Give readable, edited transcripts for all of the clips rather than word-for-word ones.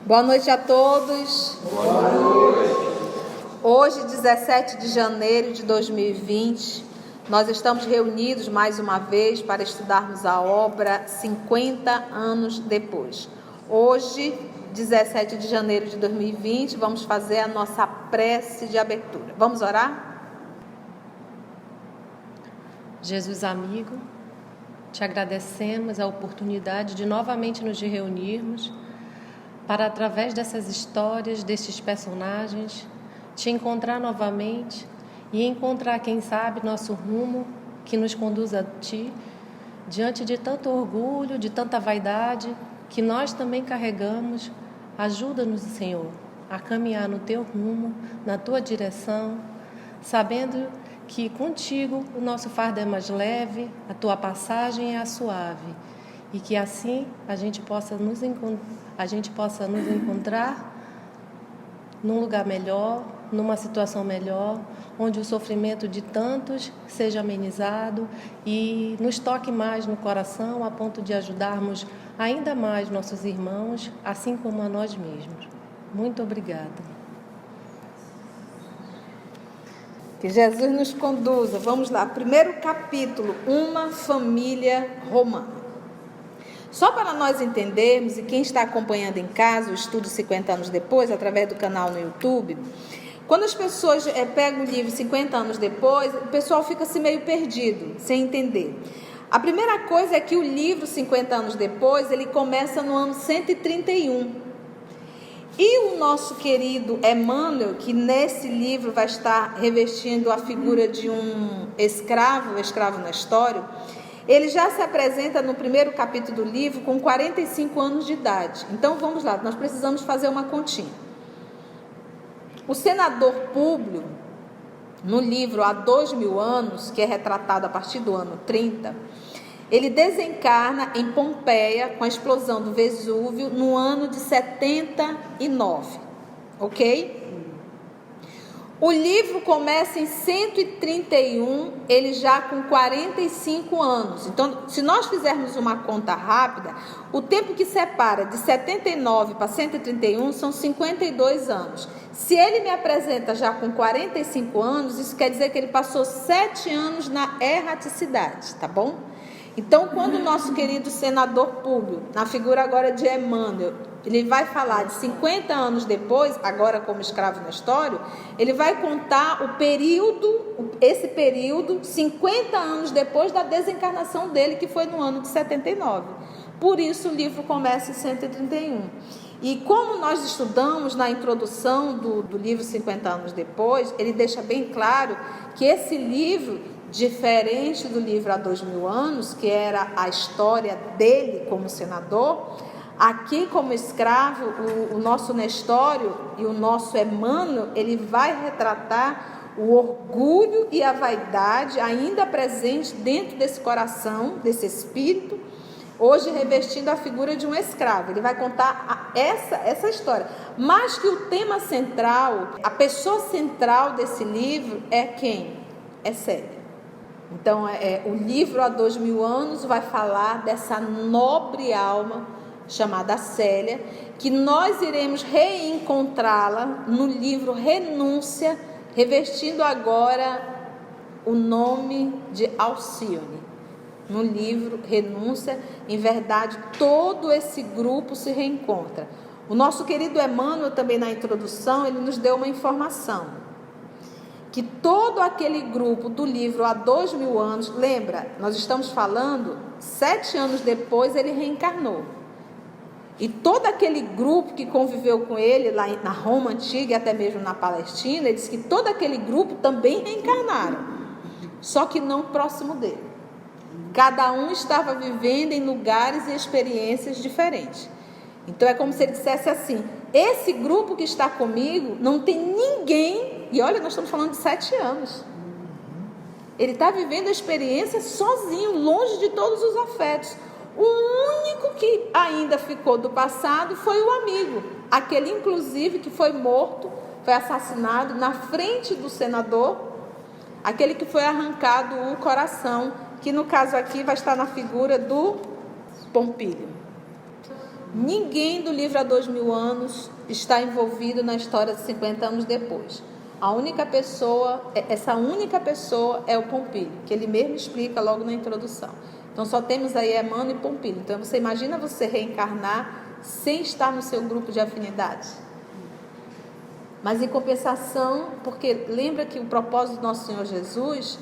Boa noite a todos. Boa noite. Hoje, 17 de janeiro de 2020, nós estamos reunidos mais uma vez para estudarmos a obra 50 anos depois. Hoje, 17 de janeiro de 2020, vamos fazer a nossa prece de abertura. Vamos orar? Jesus amigo, te agradecemos a oportunidade de novamente nos reunirmos para, através dessas histórias, destes personagens, te encontrar novamente e encontrar, quem sabe, nosso rumo que nos conduz a ti, diante de tanto orgulho, de tanta vaidade que nós também carregamos. Ajuda-nos, Senhor, a caminhar no teu rumo, na tua direção, sabendo que contigo o nosso fardo é mais leve, a tua passagem é a suave, e que assim a gente possa nos encontrar num lugar melhor, numa situação melhor, onde o sofrimento de tantos seja amenizado e nos toque mais no coração, a ponto de ajudarmos ainda mais nossos irmãos, assim como a nós mesmos. Muito obrigada. Que Jesus nos conduza. Vamos lá, primeiro capítulo, uma família romana. Só para nós entendermos, e quem está acompanhando em casa o estudo 50 anos depois, através do canal no YouTube, quando as pessoas pegam o livro 50 anos depois, o pessoal fica assim meio perdido, sem entender. A primeira coisa é que o livro 50 anos depois, ele começa no ano 131. E o nosso querido Emmanuel, que nesse livro vai estar revestindo a figura de um escravo na história, ele já se apresenta no primeiro capítulo do livro com 45 anos de idade. Então vamos lá, nós precisamos fazer uma continha. O senador Públio, no livro Há 2000 anos, que é retratado a partir do ano 30, ele desencarna em Pompeia com a explosão do Vesúvio no ano de 79, ok? O livro começa em 131, ele já com 45 anos. Então, se nós fizermos uma conta rápida, o tempo que separa de 79 para 131 são 52 anos. Se ele me apresenta já com 45 anos, isso quer dizer que ele passou 7 anos na erraticidade, tá bom? Então, quando o nosso querido senador Públio, na figura agora de Emmanuel, ele vai falar de 50 anos depois, agora como escravo na história, ele vai contar esse período, 50 anos depois da desencarnação dele, que foi no ano de 79. Por isso o livro começa em 131. E como nós estudamos na introdução do livro 50 anos depois, ele deixa bem claro que esse livro, diferente do livro Há 2000 anos, que era a história dele como senador, aqui como escravo, o nosso Nestório e o nosso Emmanuel, ele vai retratar o orgulho e a vaidade ainda presente dentro desse coração, desse espírito, hoje revestindo a figura de um escravo. Ele vai contar essa história, mas que o tema central, a pessoa central desse livro é quem? É Célia. Então, o livro Há 2000 anos vai falar dessa nobre alma chamada Célia, que nós iremos reencontrá-la no livro Renúncia, revestindo agora o nome de Alcione. No livro Renúncia, em verdade, todo esse grupo se reencontra. O nosso querido Emmanuel, também na introdução, ele nos deu uma informação, que todo aquele grupo do livro Há 2000 anos, lembra, nós estamos falando, 7 anos depois ele reencarnou. E todo aquele grupo que conviveu com ele lá na Roma Antiga e até mesmo na Palestina, ele diz que todo aquele grupo também reencarnaram, só que não próximo dele. Cada um estava vivendo em lugares e experiências diferentes. Então é como se ele dissesse assim: esse grupo que está comigo não tem ninguém, e olha, nós estamos falando de 7 anos. Ele está vivendo a experiência sozinho, longe de todos os afetos. O único que ainda ficou do passado foi o amigo, aquele inclusive que foi morto, foi assassinado na frente do senador, aquele que foi arrancado o coração, que no caso aqui vai estar na figura do Pompílio. Ninguém do livro Há 2000 anos está envolvido na história de 50 anos depois. Essa única pessoa é o Pompílio, que ele mesmo explica logo na introdução. Então só temos aí Emmanuel e Pompílio. Então você imagina você reencarnar sem estar no seu grupo de afinidade. Mas em compensação, porque lembra que o propósito do nosso Senhor Jesus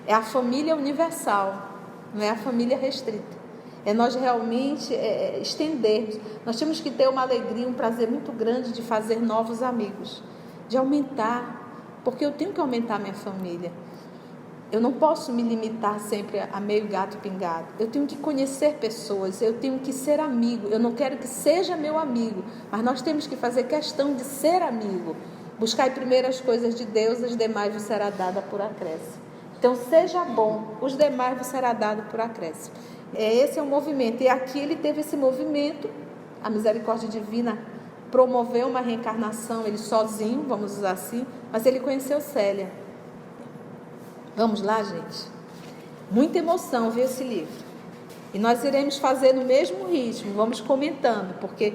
é a família universal, não é a família restrita. É nós realmente estendermos. Nós temos que ter uma alegria, um prazer muito grande de fazer novos amigos, de aumentar, porque eu tenho que aumentar minha família. Eu não posso me limitar sempre a meio gato pingado. Eu tenho que conhecer pessoas, eu tenho que ser amigo. Eu não quero que seja meu amigo, mas nós temos que fazer questão de ser amigo. Buscai primeiro as coisas de Deus, as demais vos será dada por acréscimo. Então seja bom, os demais vos será dado por acréscimo. Esse é o movimento. E aqui ele teve esse movimento, a misericórdia divina promoveu uma reencarnação, ele sozinho, vamos usar assim, mas ele conheceu Célia. Vamos lá, gente? Muita emoção ver esse livro. E nós iremos fazer no mesmo ritmo, vamos comentando, porque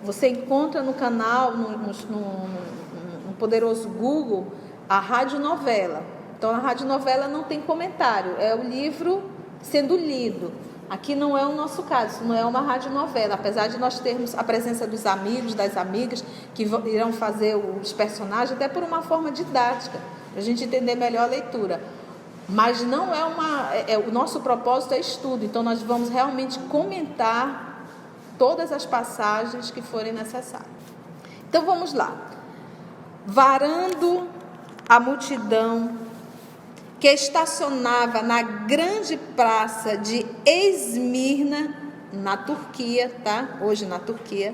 você encontra no canal, no poderoso Google, a radionovela. Então, a radionovela não tem comentário, é o livro sendo lido. Aqui não é o nosso caso, isso não é uma radionovela, apesar de nós termos a presença dos amigos, das amigas, que irão fazer os personagens, até por uma forma didática, para a gente entender melhor a leitura. Mas não é o nosso propósito é estudo, então nós vamos realmente comentar todas as passagens que forem necessárias. Então vamos lá. Varando a multidão que estacionava na grande praça de Esmirna, na Turquia, tá? Hoje na Turquia,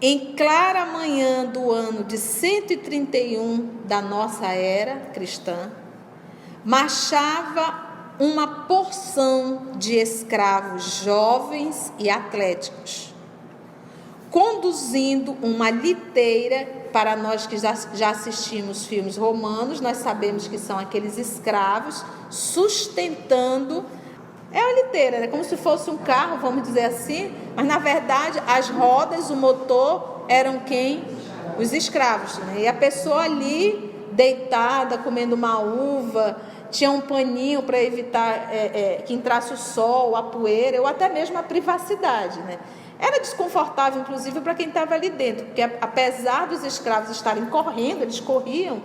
em clara manhã do ano de 131 da nossa era cristã, marchava uma porção de escravos jovens e atléticos, conduzindo uma liteira. Para nós que já assistimos filmes romanos, nós sabemos que são aqueles escravos sustentando, é uma liteira, né? Como se fosse um carro, vamos dizer assim, mas na verdade as rodas, o motor eram quem? Os escravos, né? E a pessoa ali deitada, comendo uma uva, tinha um paninho para evitar que entrasse o sol, a poeira ou até mesmo a privacidade, né? Era desconfortável, inclusive, para quem estava ali dentro, porque apesar dos escravos estarem correndo, eles corriam,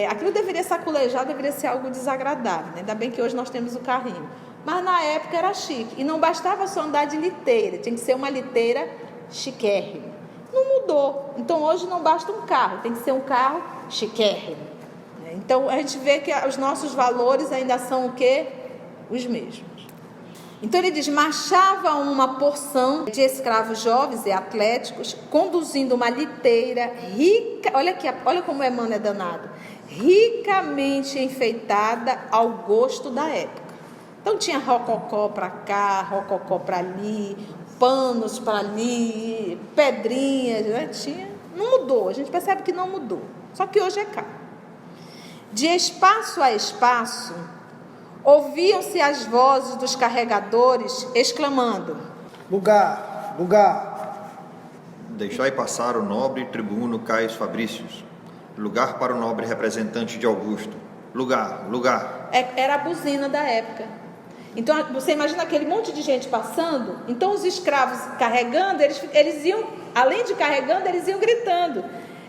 aquilo deveria saculejar, deveria ser algo desagradável, né? Ainda bem que hoje nós temos o carrinho. Mas na época era chique, e não bastava só andar de liteira, tinha que ser uma liteira chiquérrima. Não mudou, então hoje não basta um carro, tem que ser um carro chiquérrimo. Então a gente vê que os nossos valores ainda são o quê? Os mesmos. Então ele diz, marchava uma porção de escravos jovens e atléticos, conduzindo uma liteira rica, olha como Emmanuel é danado, ricamente enfeitada ao gosto da época. Então tinha rococó para cá, rococó para ali, panos para ali, pedrinhas, né? Não mudou, a gente percebe que não mudou, só que hoje é caro. De espaço a espaço, ouviam-se as vozes dos carregadores exclamando: lugar, lugar. Deixai passar o nobre tribuno Caio Fabrícios, lugar para o nobre representante de Augusto, lugar, lugar. Era a buzina da época. Então você imagina aquele monte de gente passando, então os escravos carregando, eles iam, além de carregando, eles iam gritando: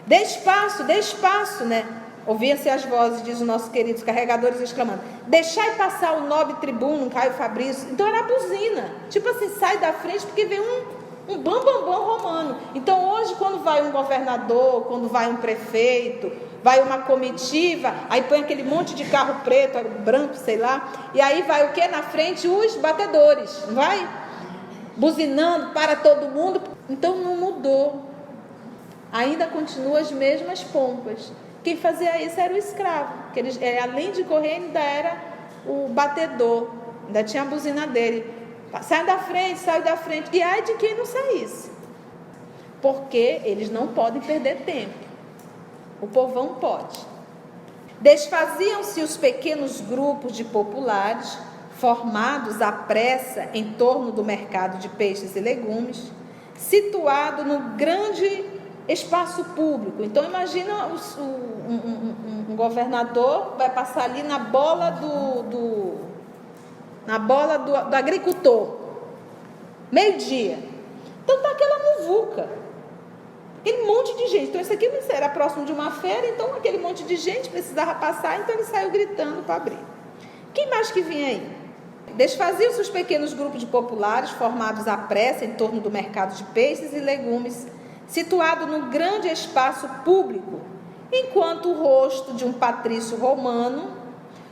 dê espaço, né? Ouvia-se as vozes, diz o nosso querido, carregadores exclamando: deixai passar o nobre tribuno Caio Fabrício. Então era a buzina, tipo assim, sai da frente porque vem um bambambam romano. Então hoje, quando vai um governador, quando vai um prefeito, vai uma comitiva, aí põe aquele monte de carro preto, branco, sei lá, e aí vai o que na frente? Os batedores, não vai? Buzinando para todo mundo. Então não mudou, ainda continua as mesmas pompas. Quem fazia isso era o escravo, que ele, além de correr, ainda era o batedor, ainda tinha a buzina dele: sai da frente, e ai de quem não saísse, porque eles não podem perder tempo, o povão pode. Desfaziam-se os pequenos grupos de populares, formados à pressa em torno do mercado de peixes e legumes, situado no grande espaço público. Então imagina um governador vai passar ali na bola do agricultor, meio-dia. Então está aquela muvuca, aquele monte de gente. Então isso aqui era próximo de uma feira, então aquele monte de gente precisava passar, então ele saiu gritando para abrir. Quem mais que vinha aí? Desfaziam-se os pequenos grupos de populares formados à pressa em torno do mercado de peixes e legumes, situado no grande espaço público, enquanto o rosto de um patrício romano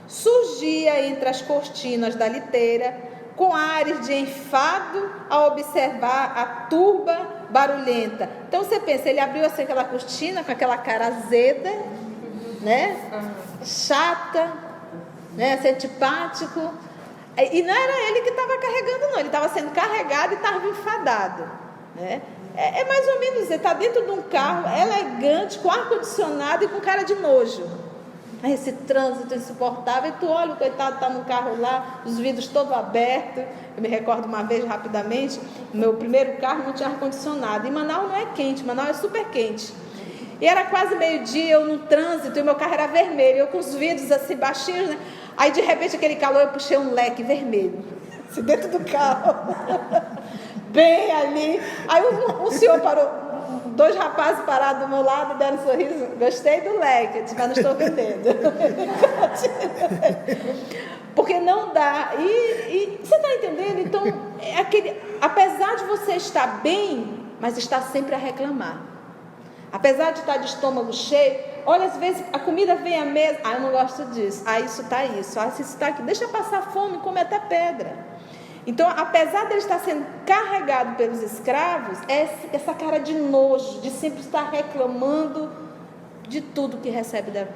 surgia entre as cortinas da liteira, com ares de enfado a observar a turba barulhenta. Então você pensa, ele abriu assim aquela cortina com aquela cara azeda, né? Chata, né? Assim, antipático. E não era ele que estava carregando, não. Ele estava sendo carregado e estava enfadado, né? É mais ou menos, você está dentro de um carro elegante, com ar-condicionado e com cara de nojo. Esse trânsito insuportável, e tu olha, o coitado está no carro lá, os vidros todos abertos. Eu me recordo uma vez, rapidamente, o meu primeiro carro não tinha ar-condicionado. E Manaus não é quente, Manaus é super quente. E era quase meio-dia, eu no trânsito, e meu carro era vermelho, eu com os vidros assim baixinhos, né? Aí de repente aquele calor, eu puxei um leque vermelho, assim, dentro do carro. Bem ali. Aí um senhor parou, 2 rapazes parados do meu lado, deram um sorriso. Gostei do leque, mas não estou vendendo. Porque não dá. E você está entendendo? Então, apesar de você estar bem, mas está sempre a reclamar. Apesar de estar de estômago cheio, olha, às vezes a comida vem à mesa. Eu não gosto disso. Isso está isso. Isso está aqui. Deixa passar fome, come até pedra. Então, apesar dele estar sendo carregado pelos escravos, essa cara de nojo, de sempre estar reclamando de tudo que recebe da vida.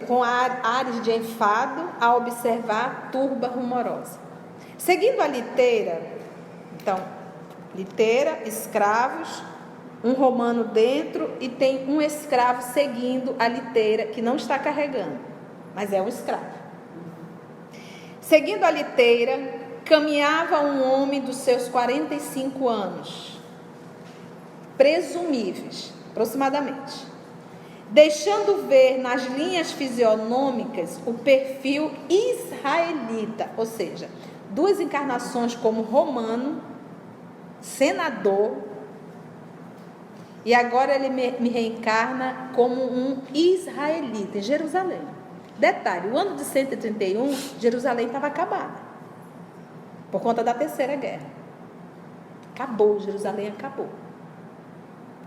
Com ares de enfado a observar a turba rumorosa. Seguindo a liteira, então, liteira, escravos, um romano dentro e tem um escravo seguindo a liteira que não está carregando, mas é um escravo. Seguindo a liteira, caminhava um homem dos seus 45 anos, presumíveis, aproximadamente, deixando ver nas linhas fisionômicas o perfil israelita, ou seja, 2 encarnações como romano, senador, e agora ele me reencarna como um israelita em Jerusalém. Detalhe, o ano de 131, Jerusalém estava acabada, por conta da Terceira Guerra. Acabou, Jerusalém acabou.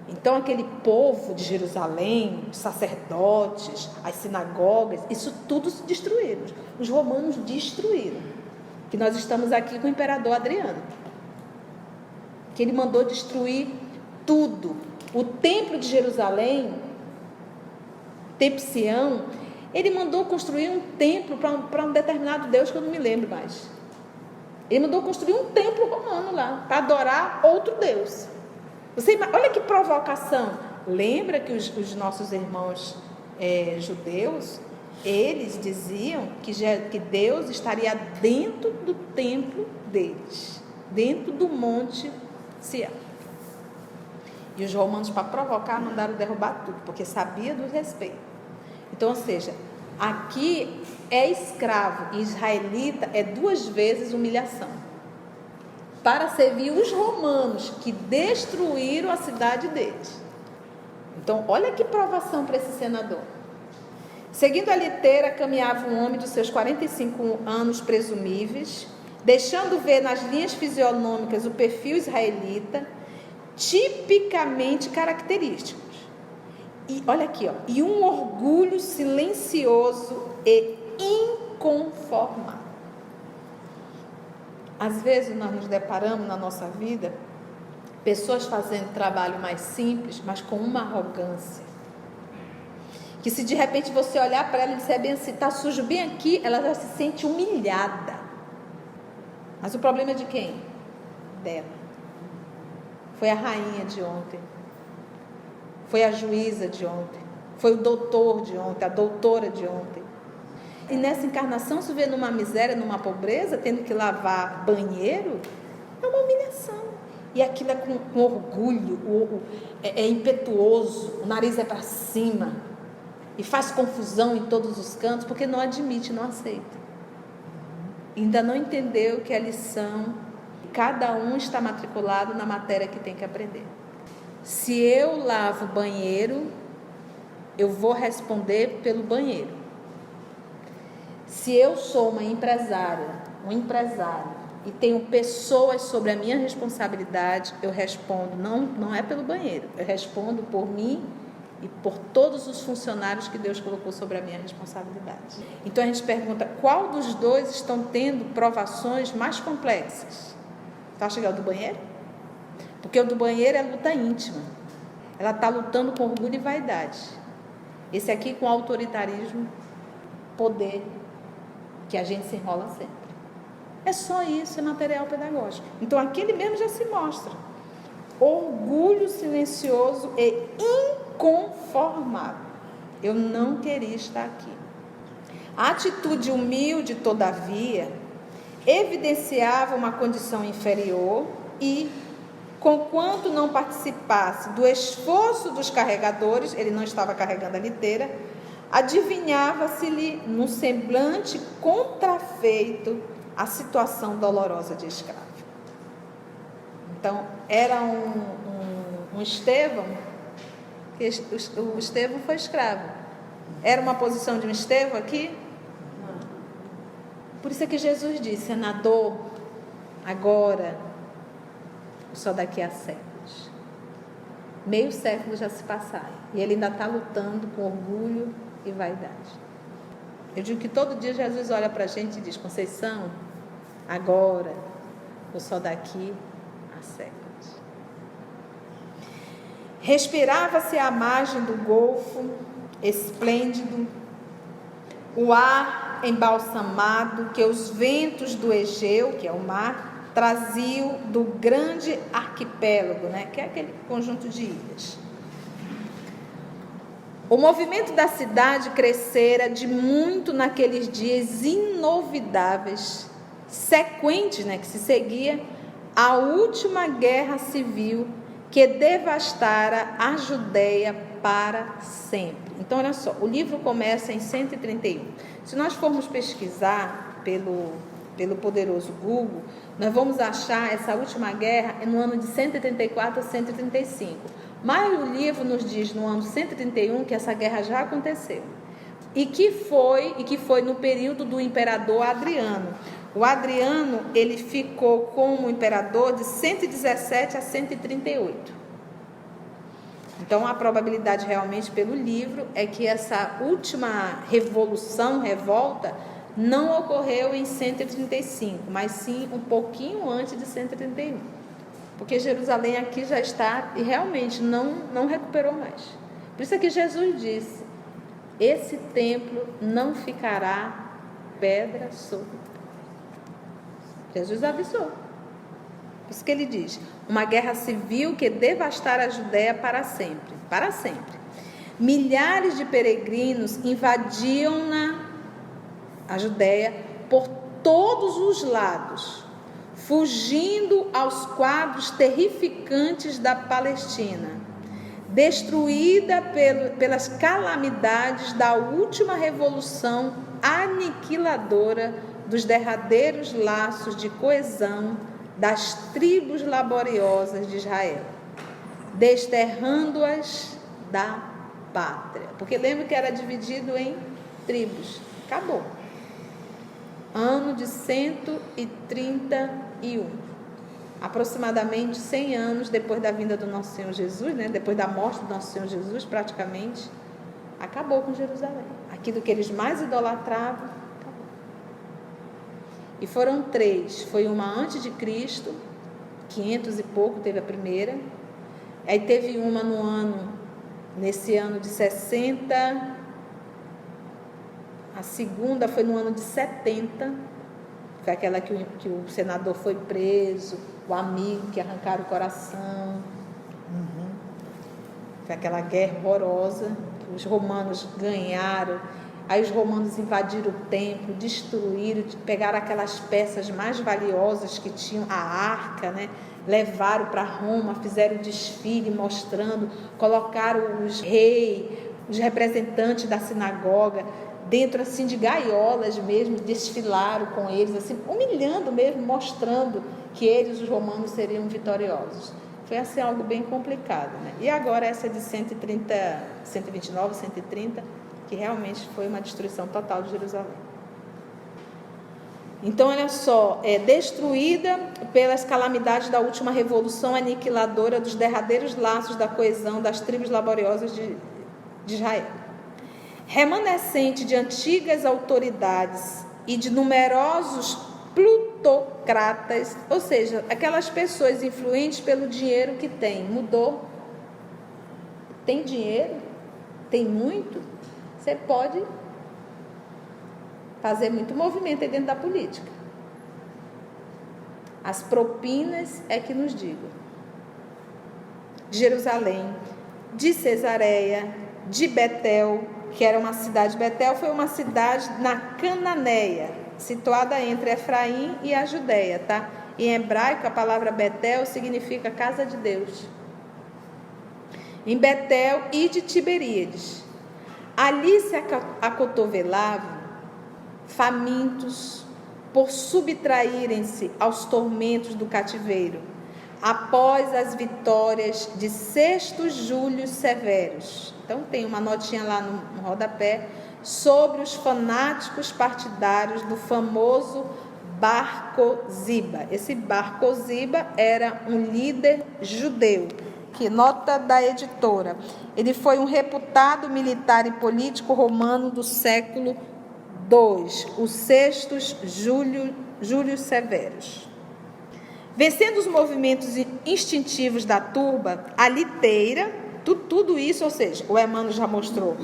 Então aquele povo de Jerusalém, os sacerdotes, as sinagogas, isso tudo se destruíram. Os romanos destruíram. Que nós estamos aqui com o imperador Adriano, que ele mandou destruir tudo. O templo de Jerusalém, Templo Sião, ele mandou construir um templo para um determinado Deus que eu não me lembro mais. Ele mandou construir um templo romano lá, para adorar outro Deus. Olha que provocação. Lembra que os nossos irmãos judeus, eles diziam que Deus estaria dentro do templo deles, dentro do monte Sião. E os romanos, para provocar, mandaram derrubar tudo, porque sabia do respeito. Então, ou seja, aqui é escravo e israelita é 2 vezes humilhação. Para servir os romanos que destruíram a cidade deles. Então, olha que provação para esse senador. Seguindo a liteira, caminhava um homem dos seus 45 anos presumíveis, deixando ver nas linhas fisionômicas o perfil israelita, tipicamente característicos. E olha aqui, e um orgulho silencioso e inconformado. Às vezes nós nos deparamos na nossa vida pessoas fazendo trabalho mais simples, mas com uma arrogância, que se de repente você olhar para ela e disser bem assim, está sujo bem aqui, ela já se sente humilhada. Mas o problema é de quem? Dela. Foi a rainha de ontem, foi a juíza de ontem, foi o doutor de ontem, a doutora de ontem. E nessa encarnação, se vê numa miséria, numa pobreza, tendo que lavar banheiro, é uma humilhação. e aquilo é com orgulho, é impetuoso, o nariz é para cima, e faz confusão em todos os cantos, porque não admite, não aceita. Ainda não entendeu que a lição, cada um está matriculado na matéria que tem que aprender. Se eu lavo o banheiro, eu vou responder pelo banheiro. Se eu sou uma empresária, um empresário, e tenho pessoas sobre a minha responsabilidade, eu respondo, não é pelo banheiro, eu respondo por mim e por todos os funcionários que Deus colocou sobre a minha responsabilidade. Então a gente pergunta, qual dos dois estão tendo provações mais complexas? Tu acha que é o do banheiro? Porque o do banheiro é luta íntima. Ela está lutando com orgulho e vaidade. Esse aqui com autoritarismo, poder, que a gente se enrola sempre. É só isso, é material pedagógico. Então aquele mesmo já se mostra. Orgulho silencioso e inconformado. Eu não queria estar aqui. A atitude humilde, todavia, evidenciava uma condição inferior e, conquanto não participasse do esforço dos carregadores, ele não estava carregando a liteira, adivinhava-se-lhe no semblante contrafeito a situação dolorosa de escravo. Então, era um Estevão, que o Estevão foi escravo. Era uma posição de um Estevão aqui? Não. Por isso é que Jesus disse, é na dor, agora, só daqui a séculos. Meio século já se passaram. E ele ainda está lutando com orgulho e vaidade. Eu digo que todo dia Jesus olha para a gente e diz, Conceição, agora, ou só daqui a séculos. Respirava-se à margem do Golfo, esplêndido, o ar embalsamado que os ventos do Egeu, que é o mar, traziam do grande arquipélago, né, que é aquele conjunto de ilhas. O movimento da cidade crescera de muito naqueles dias inovidáveis, sequentes, né, que se seguia a última guerra civil que devastara a Judéia para sempre. Então, olha só, o livro começa em 131. Se nós formos pesquisar pelo poderoso Google, nós vamos achar essa última guerra no ano de 134 a 135. Mas o livro nos diz no ano 131 que essa guerra já aconteceu. E que foi no período do imperador Adriano. O Adriano, ele ficou como imperador de 117 a 138. Então, a probabilidade realmente pelo livro é que essa última revolta, não ocorreu em 135, mas sim um pouquinho antes de 131. Porque Jerusalém aqui já está e realmente não recuperou mais. Por isso é que Jesus disse, esse templo não ficará pedra sobre pedra. Jesus avisou. Por isso que ele diz, uma guerra civil que devastara a Judéia para sempre. Para sempre. Milhares de peregrinos invadiam a Judéia por todos os lados, fugindo aos quadros terrificantes da Palestina, destruída pelas calamidades da última revolução aniquiladora dos derradeiros laços de coesão das tribos laboriosas de Israel, desterrando-as da pátria. Porque lembra que era dividido em tribos. Acabou. Ano de 131. Aproximadamente 100 anos depois da vinda do nosso Senhor Jesus, né? Depois da morte do nosso Senhor Jesus, praticamente, acabou com Jerusalém. Aquilo que eles mais idolatravam, acabou. E foram 3. Foi uma antes de Cristo, 500 e pouco, teve a primeira. Aí teve uma nesse ano de 60. A segunda foi no ano de 70, foi aquela que o senador foi preso, o amigo que arrancaram o coração. Foi aquela guerra horrorosa que os romanos ganharam Aí os romanos invadiram o templo, destruíram, pegaram aquelas peças mais valiosas que tinham, a arca, né? Levaram para Roma, fizeram desfile mostrando, colocaram os reis, os representantes da sinagoga, dentro assim de gaiolas mesmo, desfilaram com eles, assim, humilhando mesmo, mostrando que eles, os romanos, seriam vitoriosos. Foi assim algo bem complicado, né? E agora essa de 129, 130, que realmente foi uma destruição total de Jerusalém. Então, olha só, destruída pelas calamidades da última revolução aniquiladora dos derradeiros laços da coesão das tribos laboriosas de Israel. Remanescente de antigas autoridades e de numerosos plutocratas, ou seja, aquelas pessoas influentes pelo dinheiro que tem. Mudou. Tem dinheiro? Tem muito? Você pode fazer muito movimento aí dentro da política. As propinas é que nos digam. De Jerusalém, de Cesareia, de Betel, que era uma cidade, Betel foi uma cidade na Cananéia, situada entre Efraim e a Judéia, tá? Em hebraico, a palavra Betel significa casa de Deus. Em Betel e de Tiberíades. Ali se acotovelavam famintos por subtraírem-se aos tormentos do cativeiro, após as vitórias de Sextus Júlio Severus. Então tem uma notinha lá no rodapé sobre os fanáticos partidários do famoso Bar Koziba. Esse Bar Koziba era um líder judeu. Que nota da editora. Ele foi um reputado militar e político romano do século II, o Sextus Júlio Severus. Vencendo os movimentos instintivos da turba, a liteira, tudo isso, ou seja, o Emmanuel já mostrou.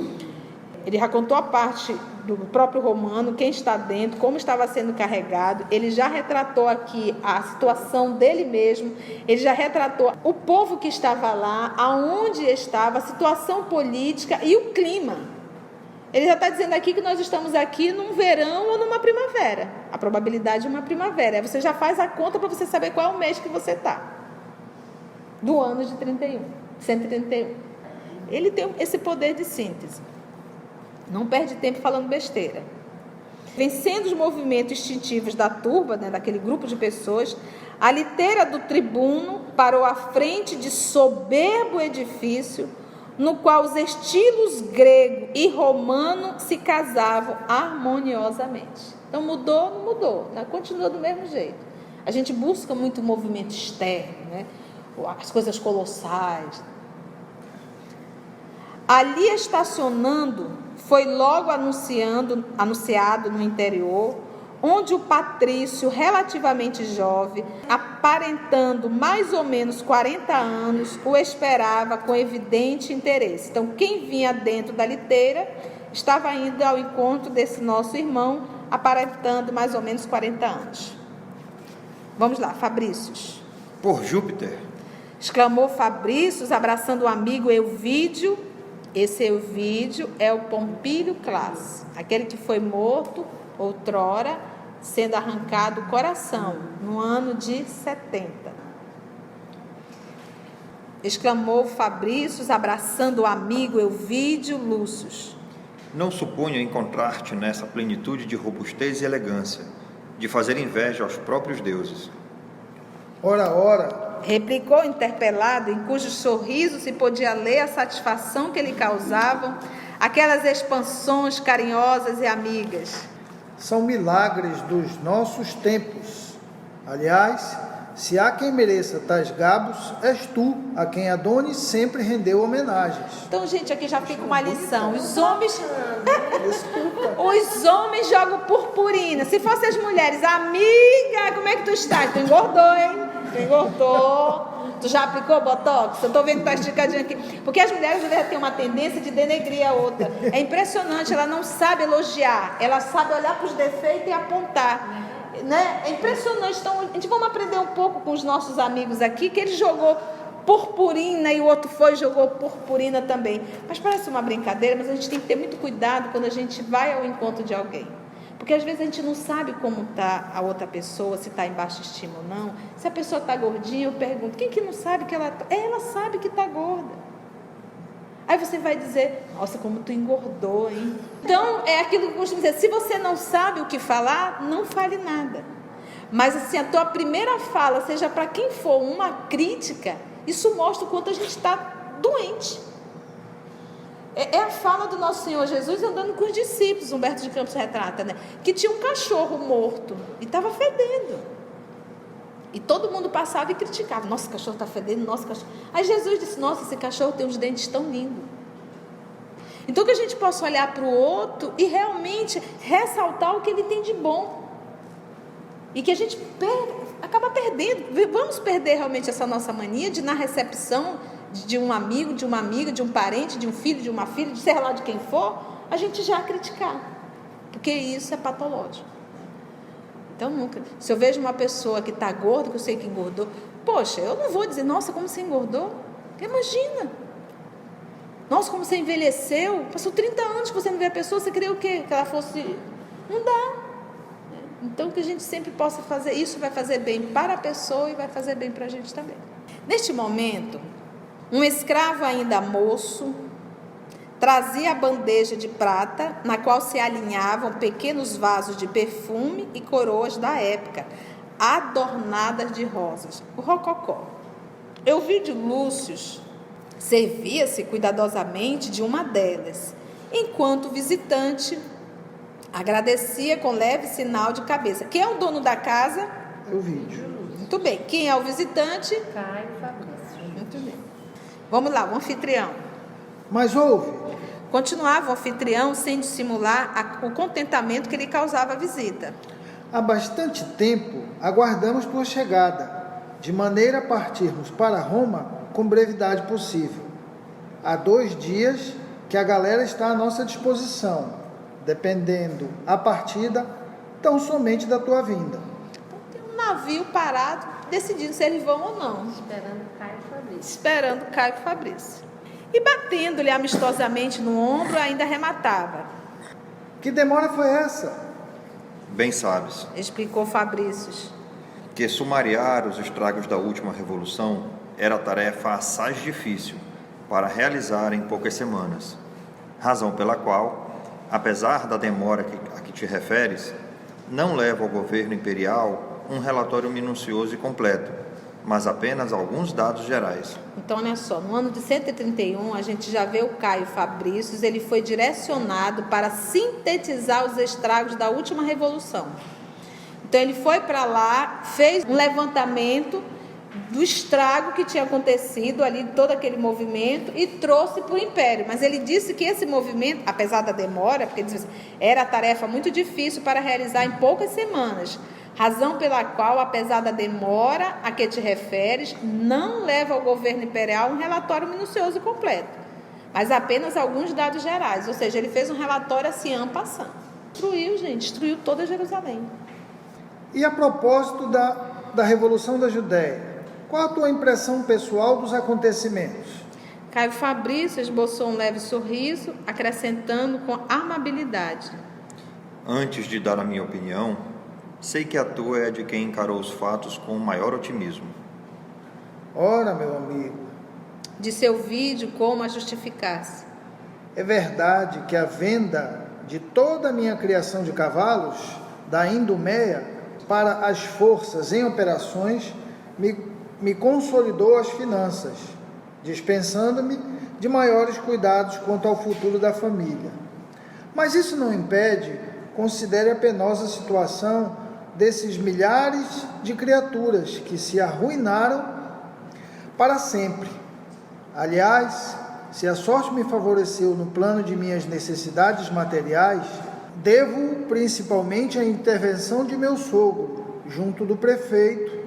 Ele já contou a parte do próprio romano, quem está dentro, como estava sendo carregado. Ele já retratou aqui a situação dele mesmo. Ele já retratou o povo que estava lá, aonde estava, a situação política e o clima. Ele já está dizendo aqui que nós estamos aqui num verão ou numa primavera. A probabilidade de uma primavera. Aí você já faz a conta para você saber qual é o mês que você está. Do ano de 131. Ele tem esse poder de síntese. Não perde tempo falando besteira. Vencendo os movimentos instintivos da turba, né, daquele grupo de pessoas, a liteira do tribuno parou à frente de soberbo edifício, no qual os estilos grego e romano se casavam harmoniosamente. Então mudou, não mudou, né? Continua do mesmo jeito. A gente busca muito movimento externo, né? As coisas colossais. Ali estacionando, foi logo anunciado no interior, onde o patrício, relativamente jovem, aparentando mais ou menos 40 anos, o esperava com evidente interesse. Então, quem vinha dentro da liteira estava indo ao encontro desse nosso irmão, aparentando mais ou menos 40 anos. Vamos lá, Fabrícios. Por Júpiter! Exclamou Fabrícios, abraçando o amigo Euvídio. Esse Euvídio é o Pompílio Clássico, aquele que foi morto outrora, sendo arrancado o coração, no ano de 70. Exclamou Fabrícios, abraçando o amigo Euvídio Lúcius. Não suponho encontrar-te nessa plenitude de robustez e elegância, de fazer inveja aos próprios deuses. Ora, replicou interpelado, em cujo sorriso se podia ler a satisfação que lhe causavam aquelas expansões carinhosas e amigas. são milagres dos nossos tempos. Aliás, se há quem mereça tais gabos, és tu, a quem Adonis sempre rendeu homenagens. Então, gente, aqui já fica uma lição. Os homens os homens jogam purpurina. Se fossem as mulheres, amiga, como é que tu está? Tu engordou, hein? Tu engordou. Tu já aplicou botox? Eu tô vendo que tá esticadinho aqui. Porque as mulheres devem ter uma tendência de denegrir a outra. É impressionante, ela não sabe elogiar. Ela sabe olhar para os defeitos e apontar. Né? É impressionante. Então, a gente vamos aprender um pouco com os nossos amigos aqui, que ele jogou purpurina, e o outro foi e jogou purpurina também. Mas parece uma brincadeira, mas a gente tem que ter muito cuidado quando a gente vai ao encontro de alguém. Porque às vezes a gente não sabe como está a outra pessoa, se está em baixa estima ou não. Se a pessoa está gordinha, eu pergunto, quem que não sabe que ela sabe que está gorda. Aí você vai dizer, nossa, como tu engordou, hein? Então, é aquilo que eu costumo dizer, se você não sabe o que falar, não fale nada. Mas assim, a tua primeira fala, seja para quem for uma crítica, isso mostra o quanto a gente está doente. É a fala do nosso Senhor Jesus andando com os discípulos, Humberto de Campos retrata, né? Que tinha um cachorro morto e estava fedendo. E todo mundo passava e criticava. Nossa, o cachorro está fedendo, nossa, cachorro... Aí Jesus disse, nossa, esse cachorro tem uns dentes tão lindos. Então que a gente possa olhar para o outro e realmente ressaltar o que ele tem de bom. E que a gente acaba perdendo. Vamos perder realmente essa nossa mania de, na recepção de um amigo, de uma amiga, de um parente, de um filho, de uma filha, de sei lá de quem for, a gente já criticar. Porque isso é patológico. Então nunca. Se eu vejo uma pessoa que está gorda, que eu sei que engordou, poxa, eu não vou dizer, nossa, como você engordou. Imagina. Nossa, como você envelheceu. Passou 30 anos que você não vê a pessoa, você queria o quê? Que ela fosse... Não dá. Então que a gente sempre possa fazer, isso vai fazer bem para a pessoa e vai fazer bem para a gente também. Neste momento, um escravo ainda moço trazia a bandeja de prata, na qual se alinhavam pequenos vasos de perfume e coroas da época, adornadas de rosas. O rococó. Euvídio Lúcio servia-se cuidadosamente de uma delas, enquanto o visitante agradecia com leve sinal de cabeça. Quem é o dono da casa? Euvídio. Muito bem. Quem é o visitante? Caio Fabrício. Muito bem. Vamos lá, o anfitrião. Mas houve. Continuava o anfitrião sem dissimular o contentamento que lhe causava a visita. Há bastante tempo aguardamos por chegada, de maneira a partirmos para Roma com brevidade possível. Há 2 dias que a galera está à nossa disposição, dependendo a partida tão somente da tua vinda. Então tem um navio parado, decidindo se eles vão ou não. Esperando Caio Fabrício. E batendo-lhe amistosamente no ombro, ainda arrematava. Que demora foi essa? Bem sabes Explicou Fabrício. que sumariar os estragos da última revolução era tarefa assaz difícil para realizar em poucas semanas, razão pela qual, apesar da demora a que te referes, não levo ao governo imperial um relatório minucioso e completo, mas apenas alguns dados gerais. Então, olha só, no ano de 131, a gente já vê o Caio Fabrício, ele foi direcionado para sintetizar os estragos da última revolução. Então, ele foi para lá, fez um levantamento do estrago que tinha acontecido ali, todo aquele movimento, e trouxe para o Império. Mas ele disse que esse movimento, apesar da demora, porque ele disse, era tarefa muito difícil para realizar em poucas semanas, razão pela qual, apesar da demora a que te referes, não leva ao governo imperial um relatório minucioso e completo, mas apenas alguns dados gerais. Ou seja, ele fez um relatório assim, en passant. Destruiu toda Jerusalém. E a propósito da Revolução da Judéia, qual a tua impressão pessoal dos acontecimentos? Caio Fabrício esboçou um leve sorriso, acrescentando com amabilidade. Antes de dar a minha opinião, sei que a tua é de quem encarou os fatos com o maior otimismo. Ora, meu amigo, Disse Euvídio como a justificar-se. é verdade que a venda de toda a minha criação de cavalos, da Idumeia, para as forças em operações, me consolidou as finanças, dispensando-me de maiores cuidados quanto ao futuro da família. Mas isso não impede, considere a penosa situação desses milhares de criaturas que se arruinaram para sempre. Aliás, se a sorte me favoreceu no plano de minhas necessidades materiais, devo principalmente à intervenção de meu sogro, junto do prefeito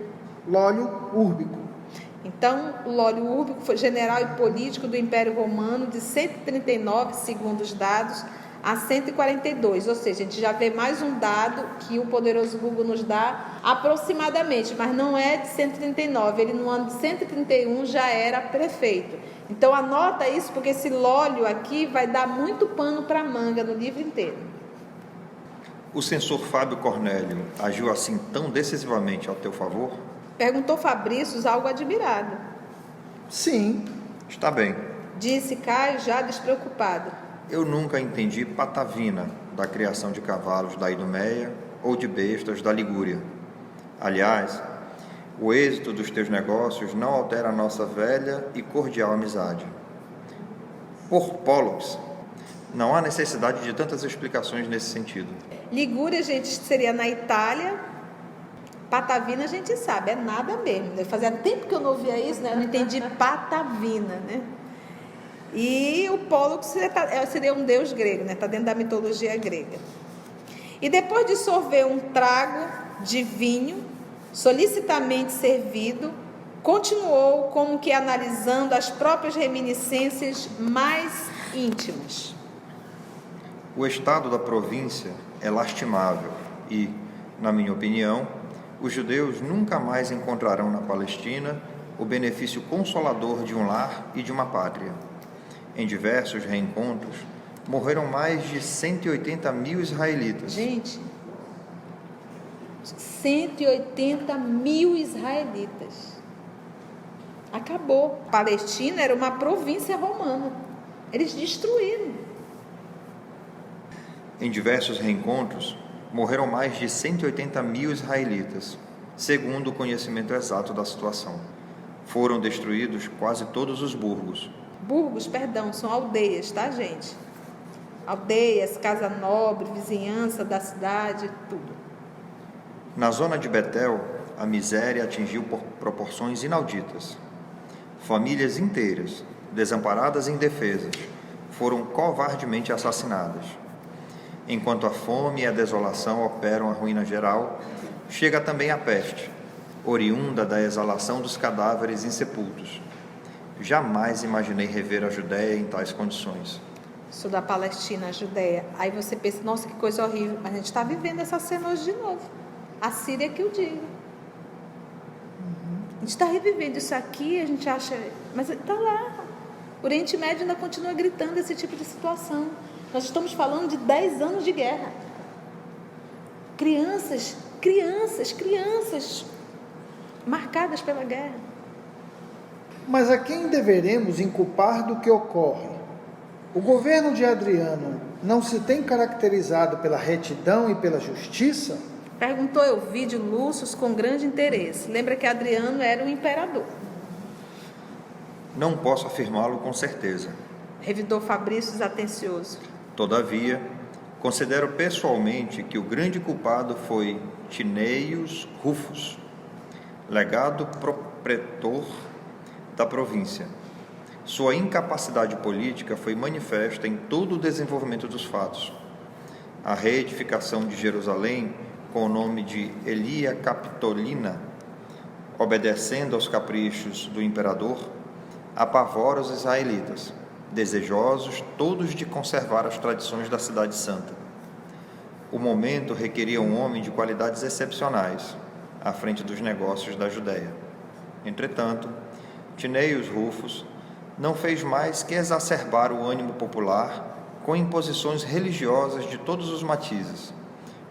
Lólio Úrbico. Então, o Lólio Úrbico foi general e político do Império Romano de 139, segundo os dados, a 142, ou seja, a gente já vê mais um dado que o poderoso Google nos dá aproximadamente, mas não é de 139, ele no ano de 131 já era prefeito. Então anota isso, porque esse Lólio aqui vai dar muito pano para manga no livro inteiro. O censor Fábio Cornélio agiu assim tão decisivamente ao teu favor? Perguntou Fabrícios, algo admirado. Sim. Está bem. Disse Caio, já despreocupado. Eu nunca entendi patavina da criação de cavalos da Idumeia ou de bestas da Ligúria. Aliás, o êxito dos teus negócios não altera a nossa velha e cordial amizade. Por Pólux, não há necessidade de tantas explicações nesse sentido. Ligúria, gente, seria na Itália. Patavina a gente sabe, é nada mesmo. Fazia tempo que eu não ouvia isso, né? Eu não entendi patavina, né? E o Pólux seria um deus grego, né? Está dentro da mitologia grega. E depois de sorver um trago de vinho, solicitamente servido, continuou como que analisando as próprias reminiscências mais íntimas. O estado da província é lastimável e, na minha opinião, os judeus nunca mais encontrarão na Palestina o benefício consolador de um lar e de uma pátria. Em diversos reencontros, morreram mais de 180 mil israelitas. Gente, 180 mil israelitas. Acabou. A Palestina era uma província romana. Eles destruíram. Em diversos reencontros, morreram mais de 180 mil israelitas, segundo o conhecimento exato da situação. Foram destruídos quase todos os burgos. Burgos, perdão, são aldeias, tá, gente? Aldeias, casa nobre, vizinhança da cidade, tudo. Na zona de Betel, a miséria atingiu proporções inauditas. Famílias inteiras, desamparadas e indefesas, foram covardemente assassinadas. Enquanto a fome e a desolação operam a ruína geral, chega também a peste, oriunda da exalação dos cadáveres insepultos. Jamais imaginei rever a Judéia em tais condições. Sou da Palestina, a Judéia. Aí você pensa, nossa, que coisa horrível. Mas a gente está vivendo essa cena hoje de novo. A Síria que eu digo. A gente está revivendo isso aqui, a gente acha... Mas está lá. O Oriente Médio ainda continua gritando esse tipo de situação. Nós estamos falando de 10 anos de guerra. Crianças marcadas pela guerra. Mas a quem deveremos inculpar do que ocorre? O governo de Adriano não se tem caracterizado pela retidão e pela justiça? Perguntou Elvídio Lúcio com grande interesse. Lembra que Adriano era o imperador. Não posso afirmá-lo com certeza. Revidou Fabrícios atencioso. Todavia, considero pessoalmente que o grande culpado foi Tineius Rufus, legado pretor da província. Sua incapacidade política foi manifesta em todo o desenvolvimento dos fatos. A reedificação de Jerusalém, com o nome de Elia Capitolina, obedecendo aos caprichos do imperador, apavora os israelitas, desejosos todos de conservar as tradições da cidade santa. O momento requeria um homem de qualidades excepcionais, à frente dos negócios da Judéia. Entretanto, Tineius Rufus não fez mais que exacerbar o ânimo popular com imposições religiosas de todos os matizes,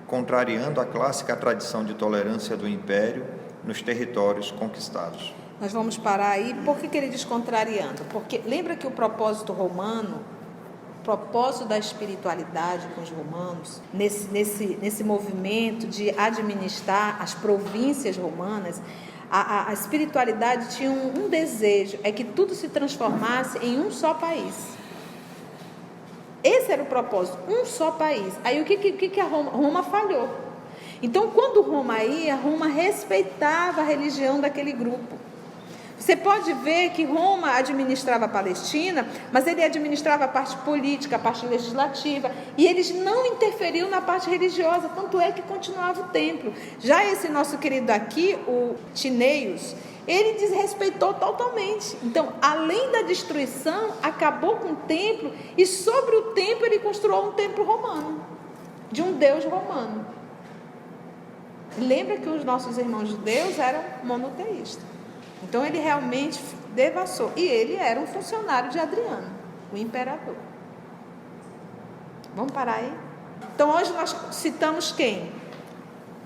contrariando a clássica tradição de tolerância do império nos territórios conquistados. Nós vamos parar aí. Por que ele diz contrariando? Porque lembra que o propósito romano, o propósito da espiritualidade com os romanos, nesse movimento de administrar as províncias romanas, a espiritualidade tinha um desejo, é que tudo se transformasse em um só país. Esse era o propósito, um só país. Aí o que a Roma falhou. Então, quando Roma ia, Roma respeitava a religião daquele grupo. Você pode ver que Roma administrava a Palestina, mas ele administrava a parte política, a parte legislativa, e eles não interferiam na parte religiosa, tanto é que continuava o templo. Já esse nosso querido aqui, o Tineius, ele desrespeitou totalmente. Então, além da destruição, acabou com o templo, e sobre o templo ele construiu um templo romano, de um Deus romano. Lembra que os nossos irmãos judeus eram monoteístas. Então ele realmente devassou. E ele era um funcionário de Adriano, o imperador. Vamos parar aí? Então hoje nós citamos quem?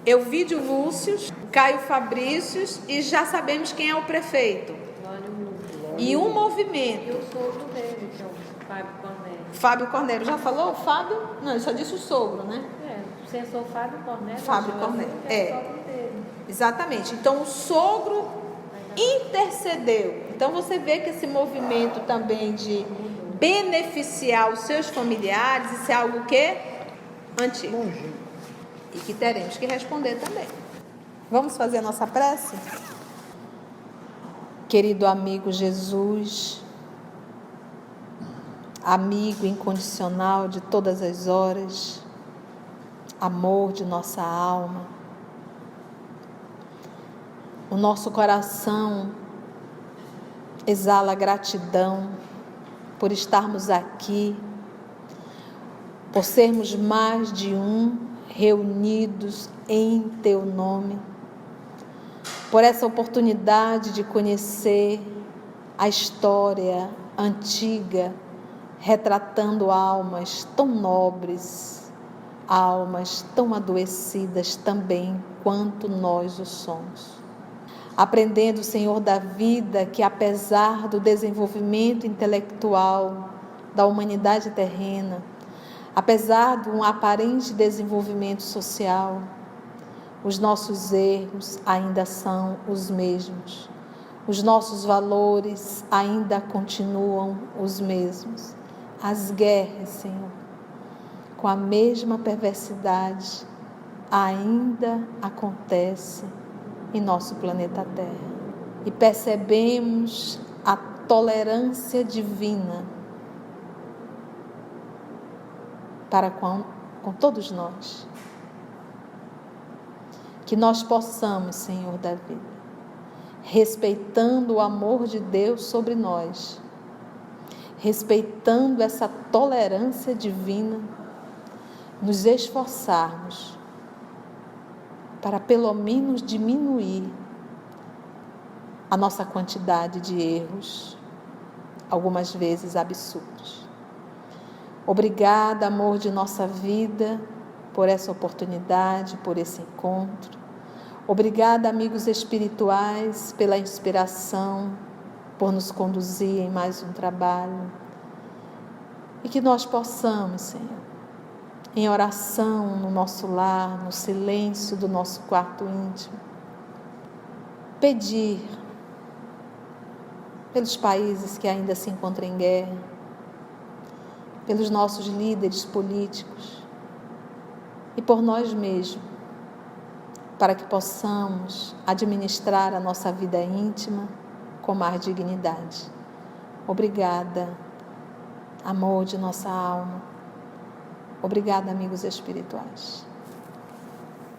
Euvídio Lúcio, Caio Fabrícios, e já sabemos quem é o prefeito. E um movimento. E o sogro dele, que é o Fábio Cornélio. Fábio Cornélio. Já falou? Fábio? Não, ele só disse o sogro, né? O censor Fábio Cornélio. Fábio Cornélio. Que é o sogro dele. Exatamente. Então o sogro intercedeu. Então você vê que esse movimento também de beneficiar os seus familiares, isso é algo que antigo. E que teremos que responder também. Vamos fazer a nossa prece? Querido amigo Jesus, amigo incondicional de todas as horas, amor de nossa alma, o nosso coração exala gratidão por estarmos aqui, por sermos mais de um reunidos em Teu nome, por essa oportunidade de conhecer a história antiga, retratando almas tão nobres, almas tão adoecidas também quanto nós o somos. Aprendendo, Senhor da vida, que apesar do desenvolvimento intelectual da humanidade terrena, apesar de um aparente desenvolvimento social, os nossos erros ainda são os mesmos. Os nossos valores ainda continuam os mesmos. As guerras, Senhor, com a mesma perversidade, ainda acontecem em nosso planeta Terra. E percebemos a tolerância divina para com todos nós. Que nós possamos, Senhor da vida, respeitando o amor de Deus sobre nós, respeitando essa tolerância divina, nos esforçarmos para pelo menos diminuir a nossa quantidade de erros, algumas vezes absurdos. Obrigada, amor de nossa vida, por essa oportunidade, por esse encontro. Obrigada, amigos espirituais, pela inspiração, por nos conduzir em mais um trabalho. E que nós possamos, Senhor, em oração no nosso lar, no silêncio do nosso quarto íntimo, pedir pelos países que ainda se encontram em guerra, pelos nossos líderes políticos e por nós mesmos, para que possamos administrar a nossa vida íntima com mais dignidade. Obrigada, amor de nossa alma. Obrigada, amigos espirituais.